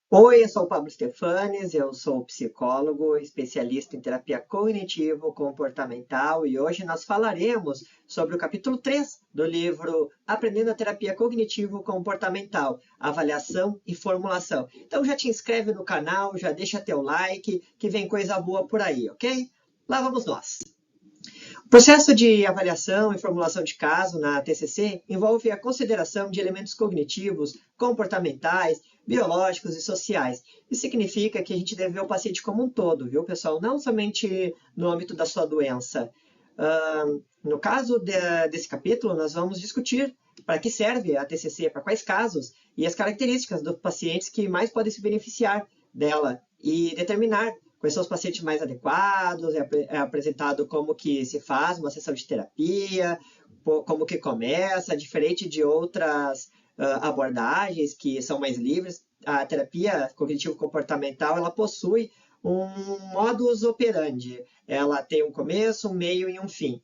Oi, eu sou o Pablo Stefanes, eu sou psicólogo, especialista em terapia cognitivo-comportamental e hoje nós falaremos sobre o capítulo 3 do livro Aprendendo a Terapia Cognitivo-Comportamental, Avaliação e Formulação. Então já te inscreve no canal, já deixa teu like, que vem coisa boa por aí, ok? Lá vamos nós. O processo de avaliação e formulação de caso na TCC envolve a consideração de elementos cognitivos, comportamentais, biológicos e sociais. Isso significa que a gente deve ver o paciente como um todo, viu, pessoal? Não somente no âmbito da sua doença. No caso desse capítulo, nós vamos discutir para que serve a TCC, para quais casos, e as características dos pacientes que mais podem se beneficiar dela, e determinar quais são os pacientes mais adequados, é apresentado como que se faz uma sessão de terapia, como que começa, diferente de outras abordagens que são mais livres. A terapia cognitivo-comportamental, ela possui um modus operandi. Ela tem um começo, um meio e um fim.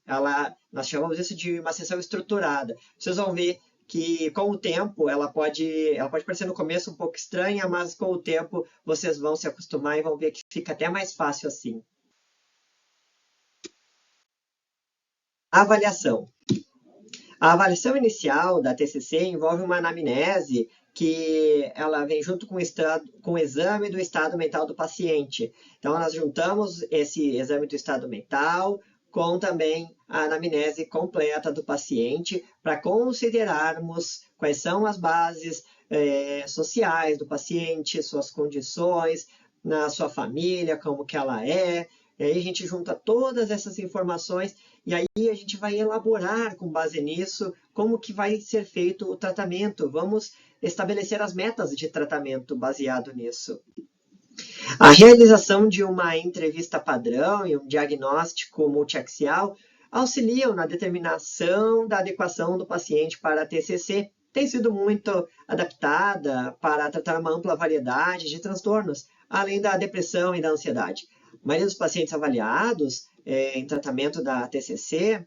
Nós chamamos isso de uma sessão estruturada. Vocês vão ver que com o tempo ela pode parecer no começo um pouco estranha, mas com o tempo vocês vão se acostumar e vão ver que fica até mais fácil assim. Avaliação. A avaliação inicial da TCC envolve uma anamnese que ela vem junto com o exame do estado mental do paciente. Então, nós juntamos esse exame do estado mental com também a anamnese completa do paciente para considerarmos quais são as bases sociais do paciente, suas condições, na sua família, como que ela é. E aí a gente junta todas essas informações e aí a gente vai elaborar com base nisso como que vai ser feito o tratamento. Vamos estabelecer as metas de tratamento baseado nisso. A realização de uma entrevista padrão e um diagnóstico multiaxial auxiliam na determinação da adequação do paciente para a TCC. Tem sido muito adaptada para tratar uma ampla variedade de transtornos, além da depressão e da ansiedade. A maioria dos pacientes avaliados em tratamento da TCC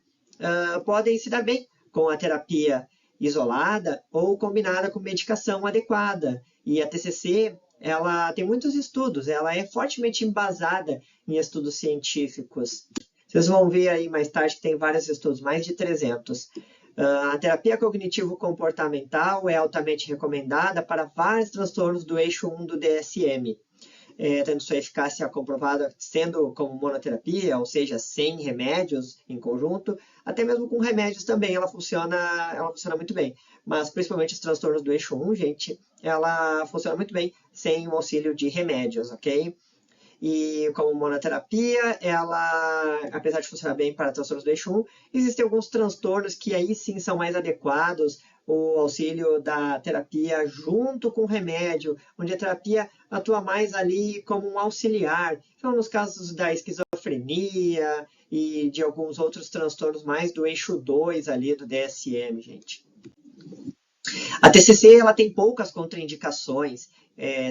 podem se dar bem com a terapia isolada ou combinada com medicação adequada. E a TCC, ela tem muitos estudos, ela é fortemente embasada em estudos científicos. Vocês vão ver aí mais tarde que tem vários estudos, mais de 300. A terapia cognitivo-comportamental é altamente recomendada para vários transtornos do eixo 1 do DSM, tendo sua eficácia comprovada sendo como monoterapia, ou seja, sem remédios em conjunto, até mesmo com remédios também ela funciona muito bem. Mas principalmente os transtornos do eixo 1, gente, ela funciona muito bem sem o auxílio de remédios, ok? E como monoterapia, ela, apesar de funcionar bem para transtornos do eixo 1, existem alguns transtornos que aí sim são mais adequados o auxílio da terapia junto com o remédio, onde a terapia atua mais ali como um auxiliar. Então, nos casos da esquizofrenia e de alguns outros transtornos mais do eixo 2 ali do DSM, gente. A TCC ela tem poucas contraindicações,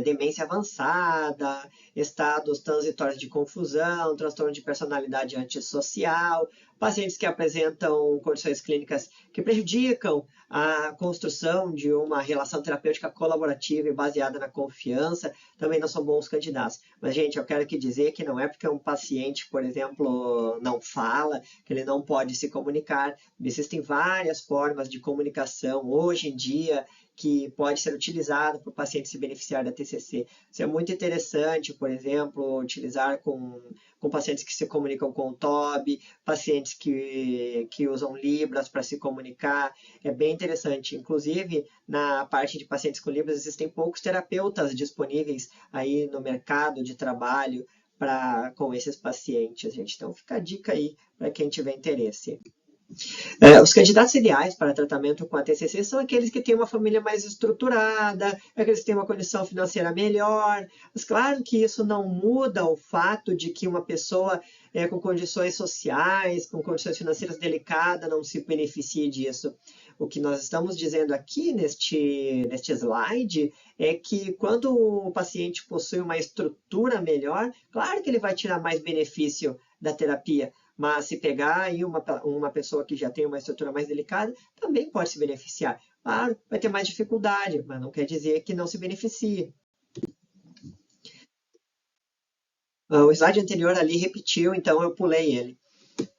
demência avançada, estados transitórios de confusão, transtorno de personalidade antissocial, pacientes que apresentam condições clínicas que prejudicam a construção de uma relação terapêutica colaborativa e baseada na confiança, também não são bons candidatos. Mas, gente, eu quero aqui dizer que não é porque um paciente, por exemplo, não fala, que ele não pode se comunicar. Existem várias formas de comunicação hoje em dia que pode ser utilizado para o paciente se beneficiar da TCC. Isso é muito interessante, por exemplo, utilizar com pacientes que se comunicam com o TOB, pacientes que usam Libras para se comunicar. É bem interessante. Inclusive, na parte de pacientes com Libras, existem poucos terapeutas disponíveis aí no mercado de trabalho com esses pacientes, gente. Então, fica a dica aí para quem tiver interesse. Os candidatos ideais para tratamento com a TCC são aqueles que têm uma família mais estruturada, aqueles que têm uma condição financeira melhor. Mas claro que isso não muda o fato de que uma pessoa com condições sociais, com condições financeiras delicadas, não se beneficie disso. O que nós estamos dizendo aqui neste slide é que quando o paciente possui uma estrutura melhor, claro que ele vai tirar mais benefício da terapia. Mas se pegar aí uma pessoa que já tem uma estrutura mais delicada, também pode se beneficiar. Claro, vai ter mais dificuldade, mas não quer dizer que não se beneficie. O slide anterior ali repetiu, então eu pulei ele.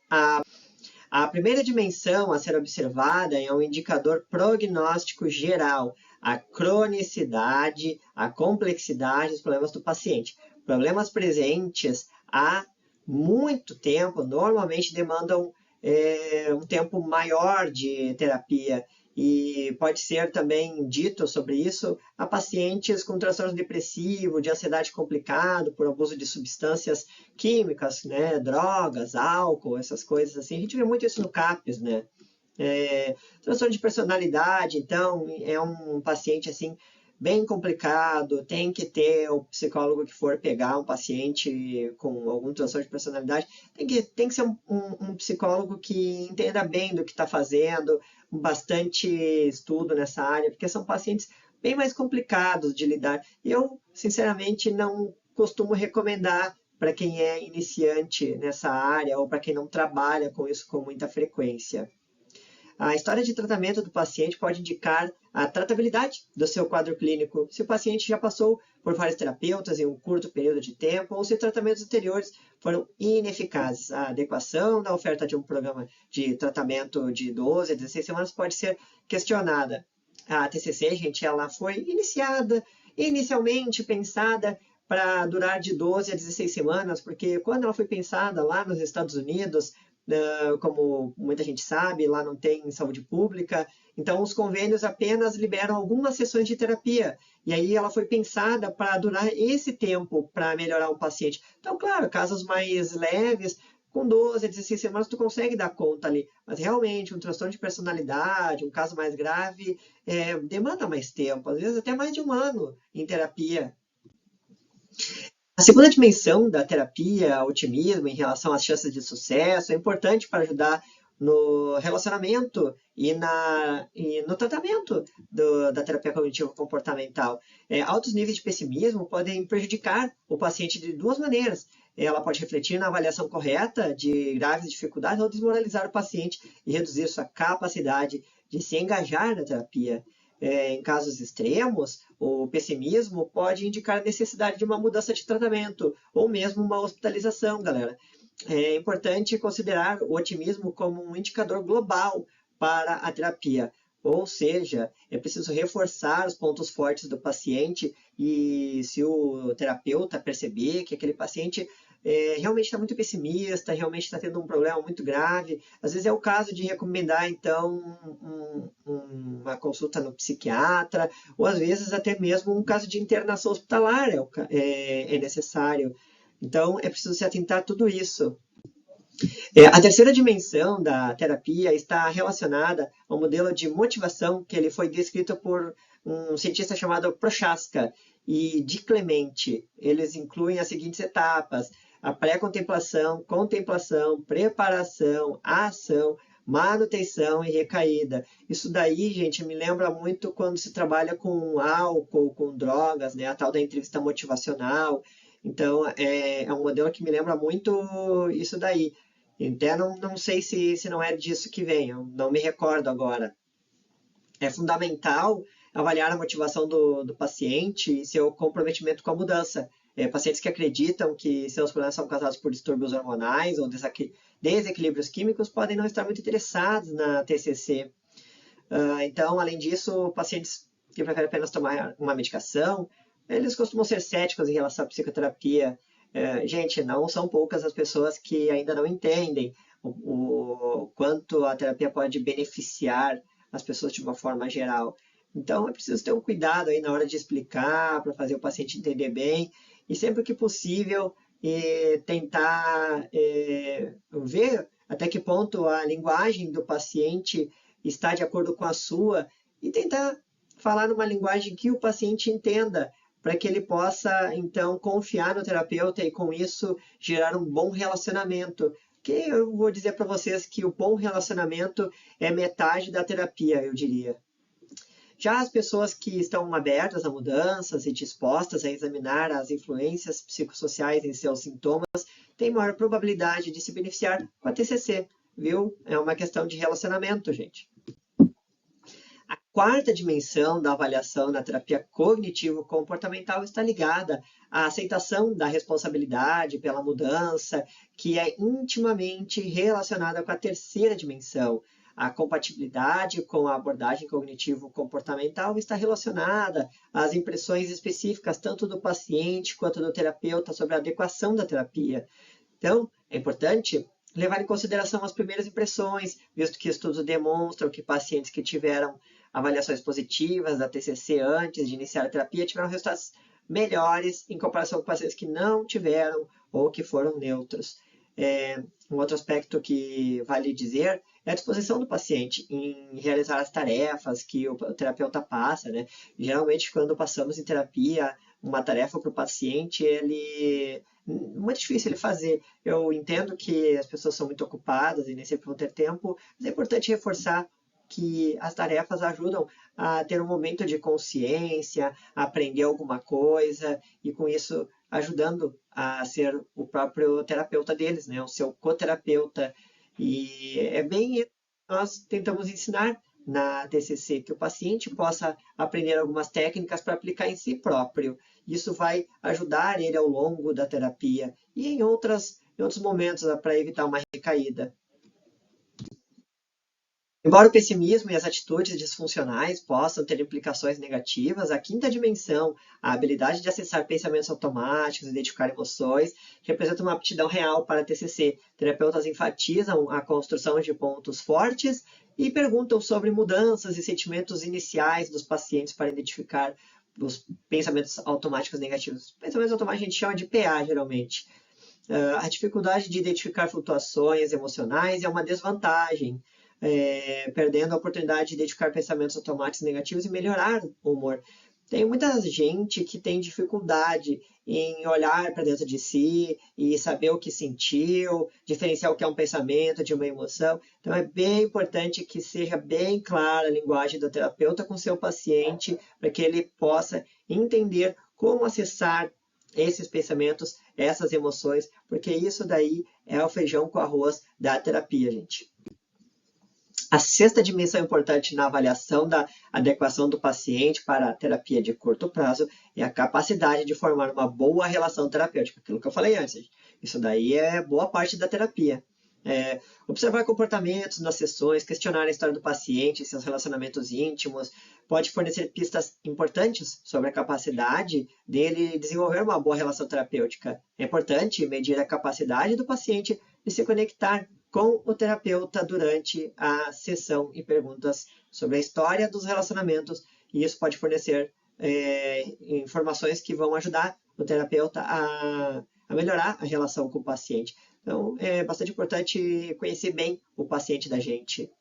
A primeira dimensão a ser observada é um indicador prognóstico geral, a cronicidade, a complexidade dos problemas do paciente. Problemas presentes há muito tempo, normalmente demandam um tempo maior de terapia. E pode ser também dito sobre isso a pacientes com transtorno depressivo, de ansiedade complicado, por abuso de substâncias químicas, né, drogas, álcool, essas coisas assim. A gente vê muito isso no CAPS, né? Transtorno de personalidade, então, é um paciente assim bem complicado, tem que ter o psicólogo que for pegar um paciente com algum transtorno de personalidade, tem que ser um psicólogo que entenda bem do que está fazendo, bastante estudo nessa área, porque são pacientes bem mais complicados de lidar. E eu, sinceramente, não costumo recomendar para quem é iniciante nessa área ou para quem não trabalha com isso com muita frequência. A história de tratamento do paciente pode indicar a tratabilidade do seu quadro clínico, se o paciente já passou por vários terapeutas em um curto período de tempo ou se tratamentos anteriores foram ineficazes. A adequação da oferta de um programa de tratamento de 12 a 16 semanas pode ser questionada. A TCC, gente, ela foi inicialmente pensada para durar de 12 a 16 semanas, porque quando ela foi pensada lá nos Estados Unidos, como muita gente sabe, lá não tem saúde pública, então os convênios apenas liberam algumas sessões de terapia, e aí ela foi pensada para durar esse tempo para melhorar o paciente. Então, claro, casos mais leves, com 12 a 16 semanas tu consegue dar conta ali, mas realmente um transtorno de personalidade, um caso mais grave, demanda mais tempo, às vezes até mais de um ano em terapia. A segunda dimensão da terapia, o otimismo em relação às chances de sucesso, é importante para ajudar no relacionamento e no tratamento da terapia cognitivo-comportamental. Altos níveis de pessimismo podem prejudicar o paciente de duas maneiras. Ela pode refletir na avaliação correta de graves dificuldades ou desmoralizar o paciente e reduzir sua capacidade de se engajar na terapia. Em casos extremos, o pessimismo pode indicar a necessidade de uma mudança de tratamento ou mesmo uma hospitalização, galera. É importante considerar o otimismo como um indicador global para a terapia. Ou seja, é preciso reforçar os pontos fortes do paciente e se o terapeuta perceber que aquele paciente realmente está muito pessimista, realmente está tendo um problema muito grave, às vezes é o caso de recomendar, então, uma consulta no psiquiatra, ou às vezes até mesmo um caso de internação hospitalar é necessário. Então, é preciso se atentar a tudo isso. A terceira dimensão da terapia está relacionada ao modelo de motivação que ele foi descrito por um cientista chamado Prochaska e de Clemente. Eles incluem as seguintes etapas: a pré-contemplação, contemplação, preparação, ação, manutenção e recaída. Isso daí, gente, me lembra muito quando se trabalha com álcool, com drogas, né? A tal da entrevista motivacional. Então, é um modelo que me lembra muito isso daí. Até não sei se não é disso que vem, eu não me recordo agora. É fundamental avaliar a motivação do paciente e seu comprometimento com a mudança. Pacientes que acreditam que seus problemas são causados por distúrbios hormonais ou desequilíbrios químicos podem não estar muito interessados na TCC. Então, além disso, pacientes que preferem apenas tomar uma medicação, eles costumam ser céticos em relação à psicoterapia. Gente, não são poucas as pessoas que ainda não entendem o quanto a terapia pode beneficiar as pessoas de uma forma geral. Então, é preciso ter um cuidado aí na hora de explicar, para fazer o paciente entender bem, e sempre que possível, tentar ver até que ponto a linguagem do paciente está de acordo com a sua, e tentar falar numa linguagem que o paciente entenda, para que ele possa, então, confiar no terapeuta e, com isso, gerar um bom relacionamento. Que eu vou dizer para vocês que o bom relacionamento é metade da terapia, eu diria. Já as pessoas que estão abertas a mudanças e dispostas a examinar as influências psicossociais em seus sintomas têm maior probabilidade de se beneficiar com a TCC, viu? É uma questão de relacionamento, gente. A quarta dimensão da avaliação na terapia cognitivo-comportamental está ligada à aceitação da responsabilidade pela mudança, que é intimamente relacionada com a terceira dimensão. A compatibilidade com a abordagem cognitivo-comportamental está relacionada às impressões específicas tanto do paciente quanto do terapeuta sobre a adequação da terapia. Então, é importante levar em consideração as primeiras impressões, visto que estudos demonstram que pacientes que tiveram avaliações positivas da TCC antes de iniciar a terapia tiveram resultados melhores em comparação com pacientes que não tiveram ou que foram neutros. Um outro aspecto que vale dizer é a disposição do paciente em realizar as tarefas que o terapeuta passa, né? Geralmente, quando passamos em terapia uma tarefa para o paciente, muito difícil ele fazer. Eu entendo que as pessoas são muito ocupadas e nem sempre vão ter tempo, mas é importante reforçar que as tarefas ajudam a ter um momento de consciência, a aprender alguma coisa e com isso ajudando a ser o próprio terapeuta deles, né? O seu coterapeuta. E é bem nós tentamos ensinar na TCC que o paciente possa aprender algumas técnicas para aplicar em si próprio. Isso vai ajudar ele ao longo da terapia e em outros momentos para evitar uma recaída. Embora o pessimismo e as atitudes disfuncionais possam ter implicações negativas, a quinta dimensão, a habilidade de acessar pensamentos automáticos, identificar emoções, representa uma aptidão real para a TCC. Terapeutas enfatizam a construção de pontos fortes e perguntam sobre mudanças e sentimentos iniciais dos pacientes para identificar os pensamentos automáticos negativos. Pensamentos automáticos a gente chama de PA, geralmente. A dificuldade de identificar flutuações emocionais é uma desvantagem, perdendo a oportunidade de identificar pensamentos automáticos negativos e melhorar o humor. Tem muita gente que tem dificuldade em olhar para dentro de si e saber o que sentiu, diferenciar o que é um pensamento de uma emoção. Então, é bem importante que seja bem clara a linguagem do terapeuta com seu paciente, para que ele possa entender como acessar esses pensamentos, essas emoções, porque isso daí é o feijão com arroz da terapia, gente. A sexta dimensão importante na avaliação da adequação do paciente para a terapia de curto prazo é a capacidade de formar uma boa relação terapêutica. Aquilo que eu falei antes. Isso daí é boa parte da terapia. Observar comportamentos nas sessões, questionar a história do paciente, seus relacionamentos íntimos, pode fornecer pistas importantes sobre a capacidade dele desenvolver uma boa relação terapêutica. É importante medir a capacidade do paciente de se conectar com o terapeuta durante a sessão e perguntas sobre a história dos relacionamentos, e isso pode fornecer informações que vão ajudar o terapeuta a melhorar a relação com o paciente. Então, é bastante importante conhecer bem o paciente da gente.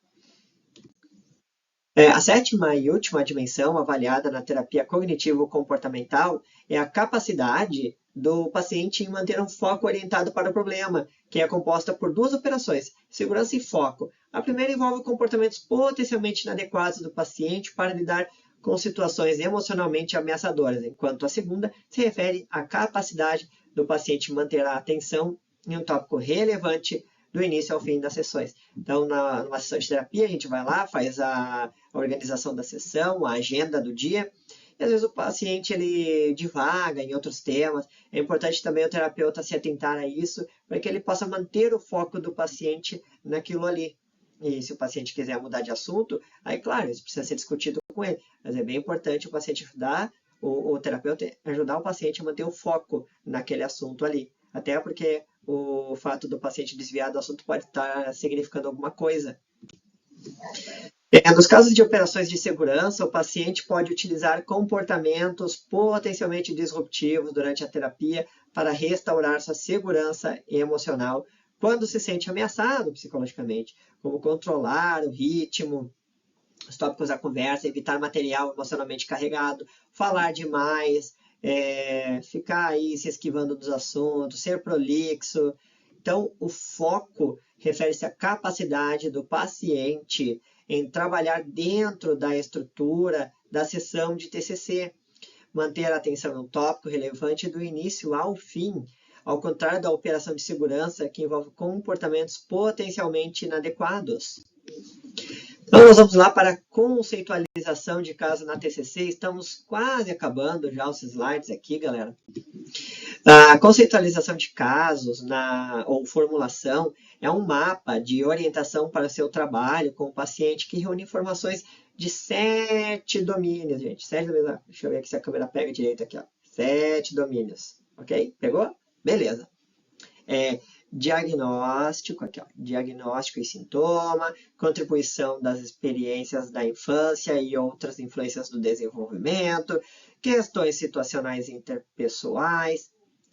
A sétima e última dimensão avaliada na terapia cognitivo-comportamental é a capacidade do paciente em manter um foco orientado para o problema, que é composta por duas operações, segurança e foco. A primeira envolve comportamentos potencialmente inadequados do paciente para lidar com situações emocionalmente ameaçadoras, enquanto a segunda se refere à capacidade do paciente manter a atenção em um tópico relevante do início ao fim das sessões. Então, numa sessão de terapia, a gente vai lá, faz a organização da sessão, a agenda do dia, e às vezes o paciente ele divaga em outros temas. É importante também o terapeuta se atentar a isso, para que ele possa manter o foco do paciente naquilo ali. E se o paciente quiser mudar de assunto, aí, claro, isso precisa ser discutido com ele. Mas é bem importante o paciente ajudar, o terapeuta ajudar o paciente a manter o foco naquele assunto ali. Até porque o fato do paciente desviar do assunto pode estar significando alguma coisa. Nos casos de operações de segurança, o paciente pode utilizar comportamentos potencialmente disruptivos durante a terapia para restaurar sua segurança emocional quando se sente ameaçado psicologicamente, como controlar o ritmo, os tópicos da conversa, evitar material emocionalmente carregado, falar demais, ficar aí se esquivando dos assuntos, ser prolixo. Então, o foco refere-se à capacidade do paciente em trabalhar dentro da estrutura da sessão de TCC, manter a atenção no tópico relevante do início ao fim, ao contrário da operação de segurança, que envolve comportamentos potencialmente inadequados. Então, nós vamos lá para a conceitualização de caso na TCC. Estamos quase acabando já os slides aqui, galera. A conceitualização de casos ou formulação é um mapa de orientação para o seu trabalho com o paciente que reúne informações de 7 domínios, gente. 7 domínios. Deixa eu ver aqui se a câmera pega direito aqui. Ó. 7 domínios. Ok? Pegou? Beleza. Diagnóstico, aqui, ó, diagnóstico e sintoma, contribuição das experiências da infância e outras influências do desenvolvimento, questões situacionais interpessoais,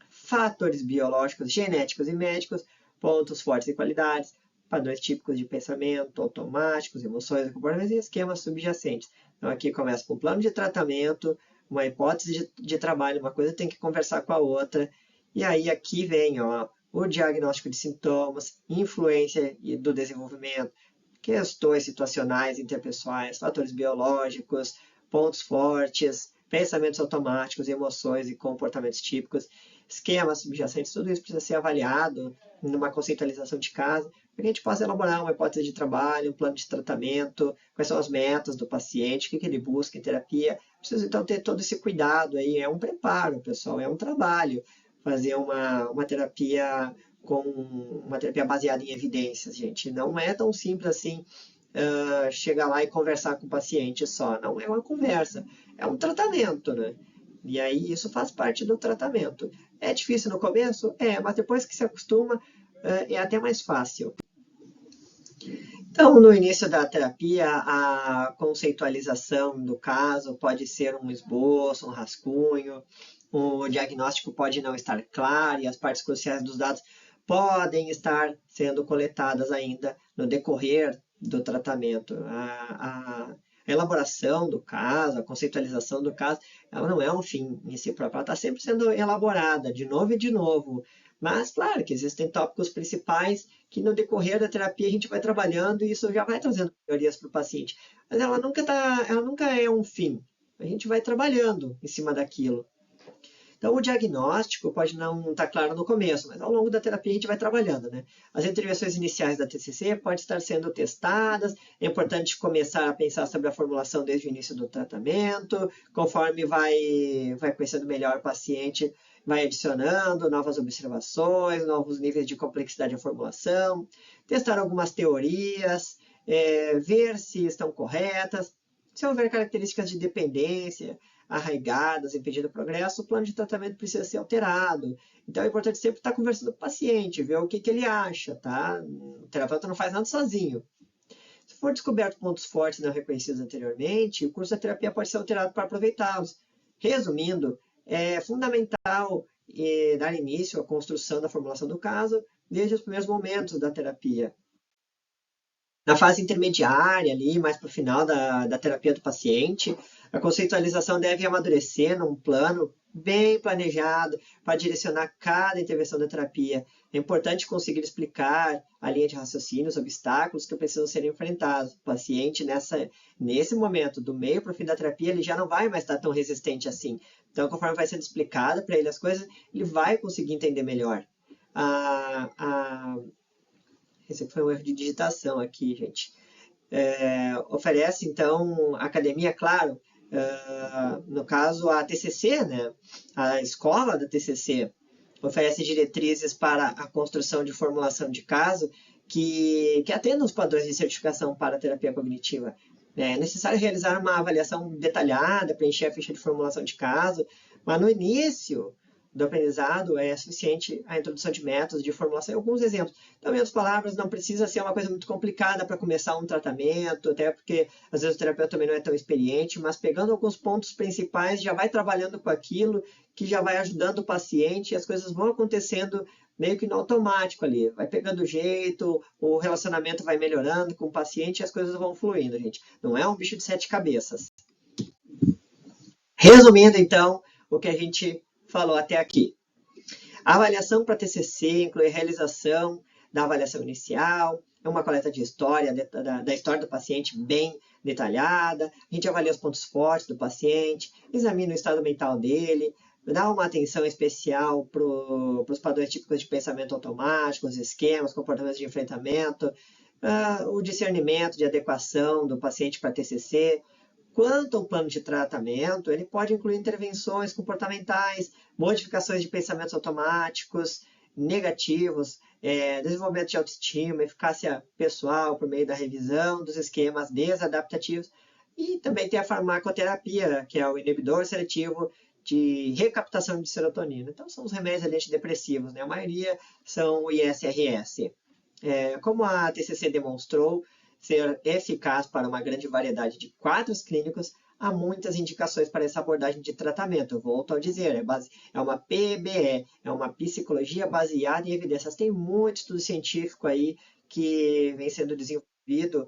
fatores biológicos, genéticos e médicos, pontos fortes e qualidades, padrões típicos de pensamento, automáticos, emoções e comportamentos e esquemas subjacentes. Então, aqui começa com um plano de tratamento, uma hipótese de trabalho, uma coisa tem que conversar com a outra, e aí aqui vem ó, o diagnóstico de sintomas, influência do desenvolvimento, questões situacionais, interpessoais, fatores biológicos, pontos fortes, pensamentos automáticos, emoções e comportamentos típicos, esquemas subjacentes, tudo isso precisa ser avaliado numa conceitualização de caso, para que a gente possa elaborar uma hipótese de trabalho, um plano de tratamento, quais são as metas do paciente, o que ele busca em terapia. Precisa então ter todo esse cuidado aí, é um preparo, pessoal, é um trabalho fazer uma terapia uma terapia baseada em evidências, gente. Não é tão simples assim chegar lá e conversar com o paciente só. Não é uma conversa, é um tratamento, né? E aí isso faz parte do tratamento. É difícil no começo? É, mas depois que se acostuma, é até mais fácil. Então, no início da terapia, a conceitualização do caso pode ser um esboço, um rascunho, o diagnóstico pode não estar claro e as partes cruciais dos dados podem estar sendo coletadas ainda no decorrer do tratamento. A elaboração do caso, a conceitualização do caso, ela não é um fim em si próprio, ela está sempre sendo elaborada de novo e de novo. Mas, claro, que existem tópicos principais que no decorrer da terapia a gente vai trabalhando e isso já vai trazendo melhorias para o paciente. Mas ela nunca é um fim. A gente vai trabalhando em cima daquilo. Então, o diagnóstico pode não estar claro no começo, mas ao longo da terapia a gente vai trabalhando, né? As intervenções iniciais da TCC podem estar sendo testadas, é importante começar a pensar sobre a formulação desde o início do tratamento, conforme vai conhecendo melhor o paciente, vai adicionando novas observações, novos níveis de complexidade da formulação, testar algumas teorias, ver se estão corretas, se houver características de dependência, arraigadas, impedindo o progresso, o plano de tratamento precisa ser alterado. Então é importante sempre estar conversando com o paciente, ver o que ele acha, tá? O terapeuta não faz nada sozinho. Se for descoberto pontos fortes não reconhecidos anteriormente, o curso da terapia pode ser alterado para aproveitá-los. Resumindo, é fundamental dar início à construção da formulação do caso desde os primeiros momentos da terapia. Na fase intermediária, ali, mais para o final da terapia do paciente, a conceitualização deve amadurecer num plano bem planejado para direcionar cada intervenção da terapia. É importante conseguir explicar a linha de raciocínio, os obstáculos que precisam ser enfrentados. O paciente, nesse momento, do meio para o fim da terapia, ele já não vai mais estar tão resistente assim. Então, conforme vai sendo explicado para ele as coisas, ele vai conseguir entender melhor. Esse foi um erro de digitação aqui, gente. Oferece, então, a academia, claro, no caso, a TCC, né? A escola da TCC oferece diretrizes para a construção de formulação de caso que atendam os padrões de certificação para a terapia cognitiva. É necessário realizar uma avaliação detalhada, preencher a ficha de formulação de caso, mas no início do aprendizado é suficiente a introdução de métodos de formulação e alguns exemplos. Então, em outras palavras, não precisa ser uma coisa muito complicada para começar um tratamento, até porque às vezes o terapeuta também não é tão experiente, mas pegando alguns pontos principais, já vai trabalhando com aquilo que já vai ajudando o paciente e as coisas vão acontecendo meio que no automático ali. Vai pegando jeito, o relacionamento vai melhorando com o paciente e as coisas vão fluindo, gente. Não é um bicho de 7 cabeças. Resumindo, então, o que a gente falou até aqui. A avaliação para TCC inclui a realização da avaliação inicial, é uma coleta de história, da história do paciente bem detalhada, a gente avalia os pontos fortes do paciente, examina o estado mental dele, dá uma atenção especial para os padrões típicos de pensamento automático, os esquemas, comportamentos de enfrentamento, o discernimento de adequação do paciente para TCC. Quanto ao plano de tratamento, ele pode incluir intervenções comportamentais, modificações de pensamentos automáticos, negativos, desenvolvimento de autoestima, eficácia pessoal por meio da revisão dos esquemas desadaptativos. E também tem a farmacoterapia, que é o inibidor seletivo de recaptação de serotonina. Então, são os remédios antidepressivos, né? A maioria são o ISRS. Como a TCC demonstrou ser eficaz para uma grande variedade de quadros clínicos, há muitas indicações para essa abordagem de tratamento. Eu volto a dizer, é uma PBE, é uma psicologia baseada em evidências. Tem muito estudo científico aí que vem sendo desenvolvido,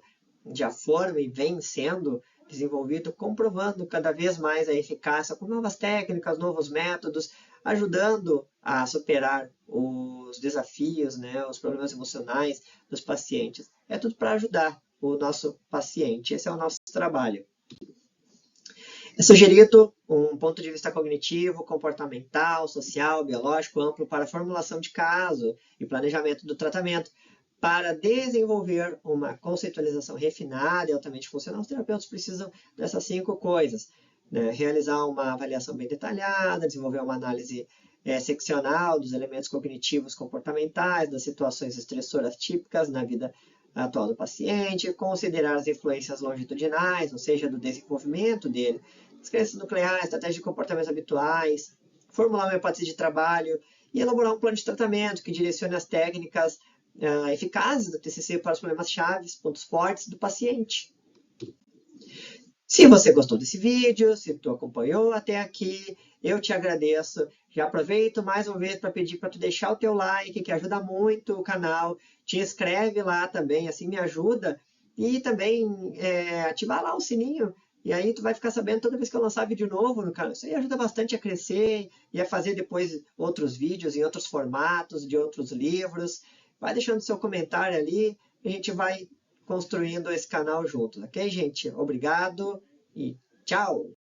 já foram e vem sendo desenvolvido, comprovando cada vez mais a eficácia com novas técnicas, novos métodos, ajudando a superar os desafios, né, os problemas emocionais dos pacientes. É tudo para ajudar o nosso paciente. Esse é o nosso trabalho. É sugerido um ponto de vista cognitivo, comportamental, social, biológico amplo para a formulação de caso e planejamento do tratamento. Para desenvolver uma conceitualização refinada e altamente funcional, os terapeutas precisam dessas 5 coisas. Né? Realizar uma avaliação bem detalhada, desenvolver uma análise seccional dos elementos cognitivos comportamentais, das situações estressoras típicas na vida atual do paciente, considerar as influências longitudinais, ou seja, do desenvolvimento dele, as crenças nucleares, estratégias de comportamentos habituais, formular uma hipótese de trabalho e elaborar um plano de tratamento que direcione as técnicas eficazes do TCC para os problemas chaves, pontos fortes do paciente. Se você gostou desse vídeo, se tu acompanhou até aqui, eu te agradeço. Já aproveito mais uma vez para pedir para tu deixar o teu like, que ajuda muito o canal. Te inscreve lá também, assim me ajuda. E também ativar lá o sininho. E aí tu vai ficar sabendo toda vez que eu lançar vídeo novo no canal. Isso aí ajuda bastante a crescer e a fazer depois outros vídeos em outros formatos, de outros livros. Vai deixando seu comentário ali e a gente vai construindo esse canal juntos, ok, gente? Obrigado e tchau!